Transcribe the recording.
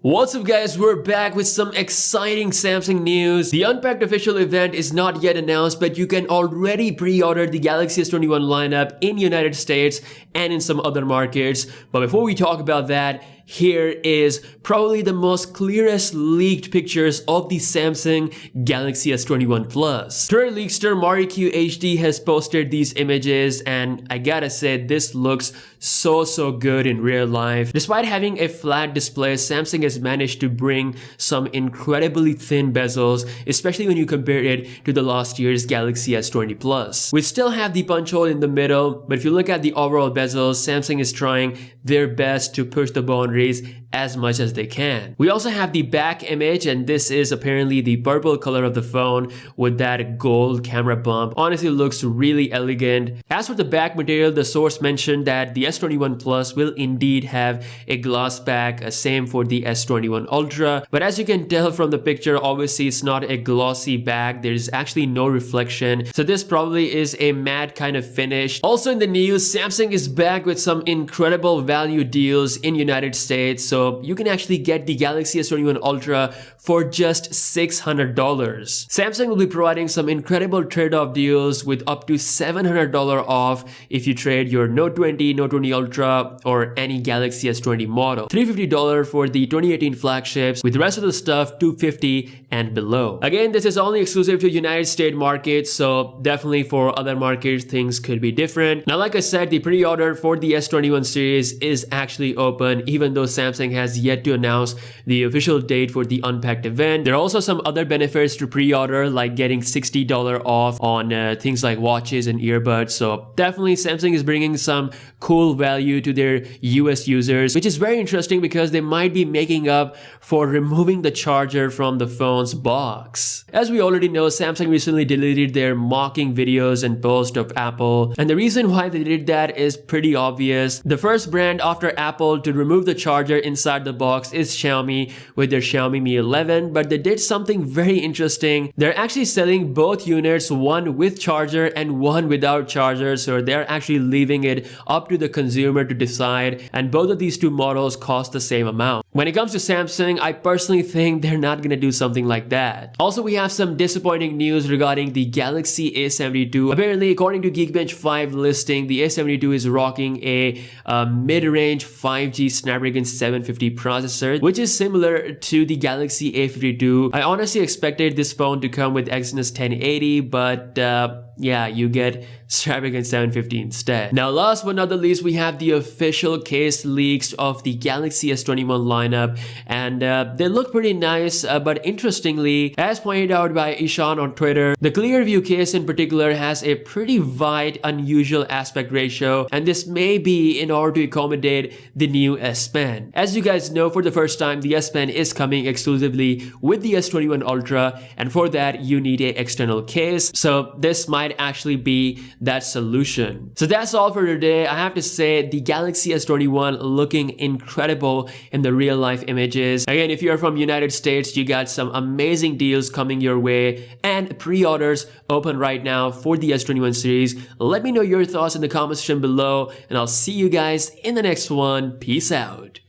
What's up guys, we're back with some exciting Samsung news. The Unpacked official event is not yet announced, but you can already pre-order the Galaxy S21 lineup in United States and in some other markets. But before we talk about that, here is probably the most clearest leaked pictures of the Samsung Galaxy S21 Plus. Twitter leakster MariQ HD has posted these images, and I gotta say this looks so good in real life. Despite having a flat display, Samsung has managed to bring some incredibly thin bezels, especially when you compare it to the last year's Galaxy S20 Plus. We still have the punch hole in the middle, but if you look at the overall bezels, Samsung is trying their best to push the boundaries as much as they can. We also have the back image, and this is apparently the purple color of the phone with that gold camera bump. Honestly, looks really elegant. As for the back material, the source mentioned that the S21 Plus will indeed have a glass back, same for the S21 Ultra. But as you can tell from the picture, obviously it's not a glossy back. There's actually no reflection. So this probably is a matte kind of finish. Also in the news, Samsung is back with some incredible value deals in United States. So you can actually get the Galaxy S21 Ultra for just $600. Samsung will be providing some incredible trade-off deals with up to $700 off if you trade your Note 20, Note 20 Ultra, or any Galaxy S20 model. $350 for the 2018 flagships, with the rest of the stuff $250 and below. Again, this is only exclusive to United States markets, so definitely for other markets things could be different. Now, like I said, the pre-order for the S21 series is actually open, even though Samsung has yet to announce the official date for the Unpacked event. There are also some other benefits to pre-order, like getting $60 off on things like watches and earbuds. So definitely Samsung is bringing some cool value to their US users, which is very interesting because they might be making up for removing the charger from the phone's box. As we already know, Samsung recently deleted their mocking videos and posts of Apple, and the reason why they did that is pretty obvious. The first brand after Apple to remove the charger inside the box is Xiaomi with their Xiaomi Mi 11, but they did something very interesting. They're actually selling both units, one with charger and one without charger, so they're actually leaving it up to the consumer to decide, and both of these two models cost the same amount. When it comes to Samsung, I personally think they're not gonna do something like that. Also, we have some disappointing news regarding the Galaxy A72. Apparently, according to Geekbench 5 listing, the A72 is rocking a mid-range 5G Snapdragon 750 processor, which is similar to the Galaxy A52. I honestly expected this phone to come with Exynos 1080, but yeah, you get Snapdragon 750 instead. Now, last but not the least, we have the official case leaks of the Galaxy S21 lineup, and they look pretty nice, but interestingly, as pointed out by Ishan on Twitter, the Clearview case in particular has a pretty wide, unusual aspect ratio, and this may be in order to accommodate the new S Pen. As you guys know, for the first time, the S Pen is coming exclusively with the S21 Ultra, and for that, you need an external case, so this might actually be that solution. So that's all for today. I have to say, the Galaxy S21 looking incredible in the real life images. Again, if you're from United States, you got some amazing deals coming your way, and pre-orders open right now for the S21 series. Let me know your thoughts in the comment section below, and I'll see you guys in the next one. Peace out.